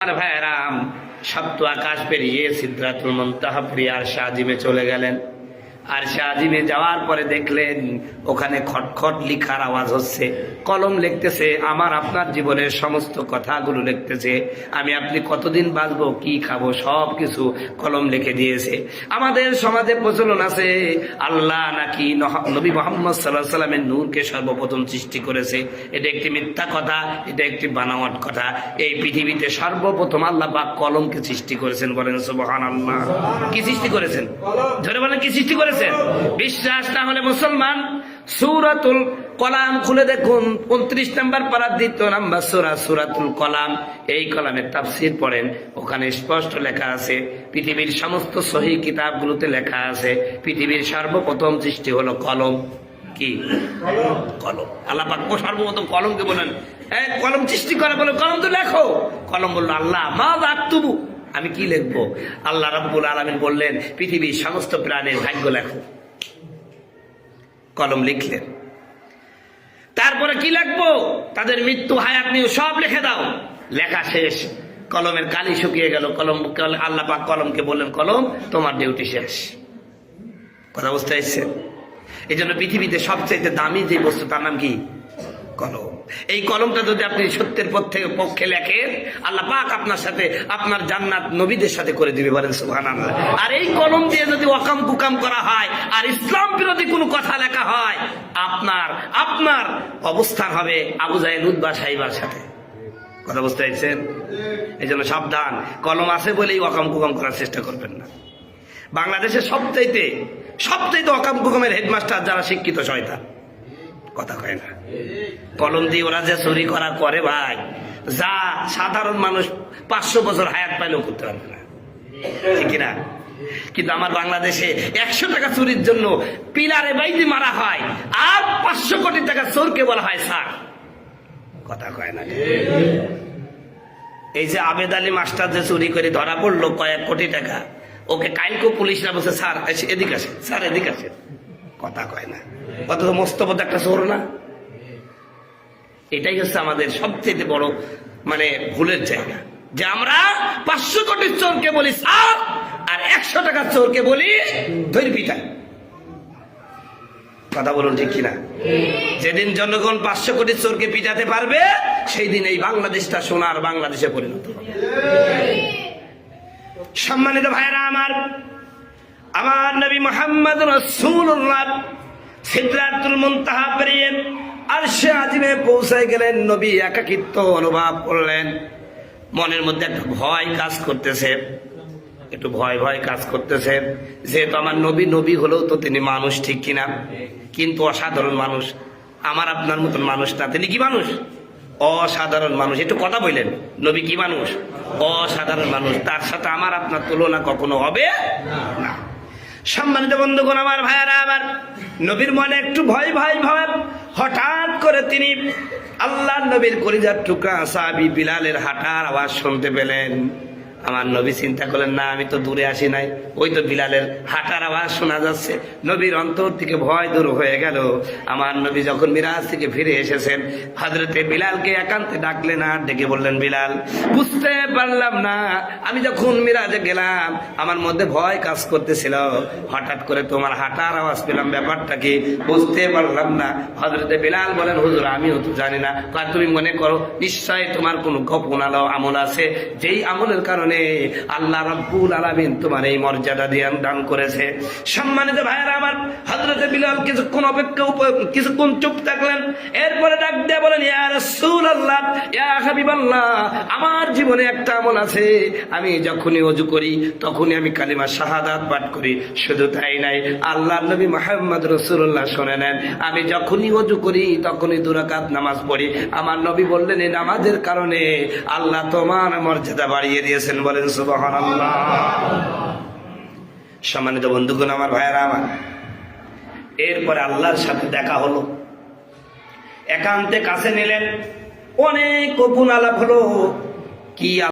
ভাইরাম সপ্ত আকাশ পেরিয়ে সিদরাতুল মুনতাহা পেরিয়ে আরশে আজিমে চলে গেলেন। আরশে আজিমে যাওয়ার পরে দেখলেন ওখানে খটখট লিখার আওয়াজ হচ্ছে, কলম লিখতেছে আমার আপনার জীবনের সমস্ত কথাগুলো লিখতেছে। আমি আপনি কতদিন বাঁচবো, কি খাবো, সব কিছু কলম লিখে দিয়েছে। আমাদের সমাজে প্রচলন আছে আল্লাহ নাকি নবী মুহাম্মদ সাল্লাল্লাহু আলাইহি সাল্লামের নূরকে সর্বপ্রথম সৃষ্টি করেছে। এটা একটি মিথ্যা কথা, এটা একটি বানাওয়াট কথা। এই পৃথিবীতে সর্বপ্রথম আল্লাহ পাক কলমকে সৃষ্টি করেছেন। বলেন সুবহানাল্লাহ। কি সৃষ্টি করেছেন? ধরে বলেন কি সৃষ্টি করেছেন? বিশ্বাস না হলে মুসলমান সূরাতুল কলাম খুলে দেখুন, 29 নম্বর পারার 2 নম্বর সূরা সূরাতুল কলাম। এই কলামের তাফসীর পড়েন, ওখানে স্পষ্ট লেখা আছে, পৃথিবীর সমস্ত সহিহ কিতাবগুলোতে লেখা আছে পৃথিবীর সর্বপ্রথম সৃষ্টি হলো কলম। কি কলম? আল্লাহ পাক সর্বপ্রথম কলমকে বলেন কলম সৃষ্টি করা, বলে কলম তো লেখো। কলম বললো আল্লাহ মা আক্তুবু, আমি কি লিখবো? আল্লাহ রাব্বুল আলামিন বললেন পৃথিবীর সমস্ত প্রাণীর ভাগ্য লেখো। কলম লিখলেন। তারপরে কি লিখবো? তাদের মৃত্যু, হায়াত নিয়ে সব লিখে দাও। লেখা শেষ, কলমের কালি শুকিয়ে গেল। কলম আল্লাহ পাক কলমকে বললেন কলম তোমার ডিউটি শেষ। কথা বুঝতে আসছে? এই জন্য পৃথিবীতে সবচেয়ে দামি যে বস্তু তার নাম কি? কলম। এই কলমটা যদি আপনি সত্যের পক্ষে লেখেন, আল্লাহ পাক আপনার সাথে আপনার জান্নাত নবীদের সাথে করে দিবে। বলেন সুবহানাল্লাহ। আর এই কলম দিয়ে যদি ওয়াকাম কুকাম করা হয় আর ইসলাম বিরোধী কোনো কথা লেখা হয়, আপনার অবস্থান হবে আবু জাহেল উতবা সাইবার সাথে। কথা বুঝতে পারছেন? এই জন্য সাবধান, কলম আছে বলেই ওয়াকাম কুকাম করার চেষ্টা করবেন না। বাংলাদেশের সবচাইতে ওয়াকাম কুকামের হেডমাস্টার যারা শিক্ষিত শয়তান। কথা কয় না। কলম দিয়ে ওরা যে চুরি করা করে ভাই, যা সাধারণ মানুষ 500 বছর হায়াত পাইলেও করতে পারবে না, ঠিক না? কিন্তু আমার বাংলাদেশে 100 টাকা চুরির জন্য পিলারে বাইদি মারা হয়, আর 500 কোটি টাকা চোরকে বলা হয় স্যার। কথা কয় না। এই যে আবেদ আলী মাস্টার যে চুরি করে ধরা পড়লো কয়েক কোটি টাকা, ওকে কাইলকো পুলিশরা বলছে স্যার এদিকে আসে, স্যার এদিকে আসে। কথা কয় না। অথচ মস্তবদ একটা চোর না? এটাই হচ্ছে আমাদের সবচেয়ে বড় ভুলের জায়গা, যে আমরা 500 কোটির চোরকে বলি স্যার, আর 100 টাকার চোরকে বলি ধরি পিটাই। কথা বলুন ঠিক কিনা? যেদিন জনগণ 500 কোটির চোরকে পিটাতে পারবে, সেই দিন এই বাংলাদেশটা সোনার বাংলাদেশে পরিণত হবে। সম্মানিত ভাইরা আমার নবী মুহাম্মদ রাসূলুল্লাহ সিদরাতুল মুনতাহা পেরিয়ে আরশে আজিমে পৌঁছে গেলেন। নবী একাকিত্ব অনুভব করলেন। মনের মধ্যে একটা ভয় কাজ করতেছে, একটু ভয় কাজ করতেছে। যেহেতু আমার নবী হলেও তো তিনি মানুষ, ঠিক কিনা? কিন্তু অসাধারণ মানুষ, আমার আপনার মতন মানুষ না। তিনি কি মানুষ? অসাধারণ মানুষ। একটু কথা বললেন, নবী কি মানুষ? অসাধারণ মানুষ। তার সাথে আমার আপনার তুলনা কখনো হবে না। সম্মানিত বন্ধুগণ, আমার ভাইয়ারা, আমার নবীর মনে একটু ভয়। হঠাৎ করে তিনি আল্লাহ নবীর কলিজার টুকরা সাহাবী বিলালের হাঁটার আওয়াজ শুনতে পেলেন। আমার নবী চিন্তা করলেন, না আমি তো দূরে আসি নাই, ওই তো বিলালের হাঁটার আওয়াজ শোনা যাচ্ছে। নবীর অন্তর থেকে ভয় দূর হয়ে গেল। আমার নবী যখন মিরাজ থেকে ফিরে এসেছেন, হযরতে বিলালকে একান্তে ডাকলেন, আর ডেকে বললেন, বিলাল বুঝতে পারলাম না, আমি যখন মিরাজে গেলাম আমার মধ্যে ভয় কাজ করতেছিল, হঠাৎ করে তোমার হাঁটার আওয়াজ পেলাম, ব্যাপারটা কি বুঝতে পারলাম না। হযরতে বিলাল বলেন, হুজুর আমিও তো জানি না। তুমি মনে করো নিশ্চয় তোমার কোনো গোপন আমল আছে, যেই আমলের কারণে আল্লাহ রাব্বুল আলামিন তোমার এই মর্যাদা দান করেছে। সম্মানিত ভাইয়েরা আমার, হযরতে বিলাল কিছুক্ষণ চুপ থাকলেন। এরপরে ডাক দিয়ে বলেন, ইয়া রাসূলুল্লাহ, ইয়া হাবিবাল্লাহ, আমার জীবনে একটা আমল আছে, আমি যখনই ওযু করি তখনই আমি কালিমা শাহাদাত পাঠ করি। শুধু তাই নাই, আল্লাহর নবী মুহাম্মদ রাসূলুল্লাহ শুনে নেন, আমি যখনই ওযু করি তখনই 2 রাকাত নামাজ পড়ি। আমার নবী বললেন, এই নামাজের কারণে আল্লাহ তোমার মর্যাদা বাড়িয়ে দিয়েছেন। বলেন সুবহানাল্লাহ। সম্মানিত বন্ধুগণ, আমার ভাইয়েরা আমার, এরপরে আল্লাহর সাথে দেখা হলো, একান্তে কাছে নিলেন, অনেক গোপন আলাপ হলো। কি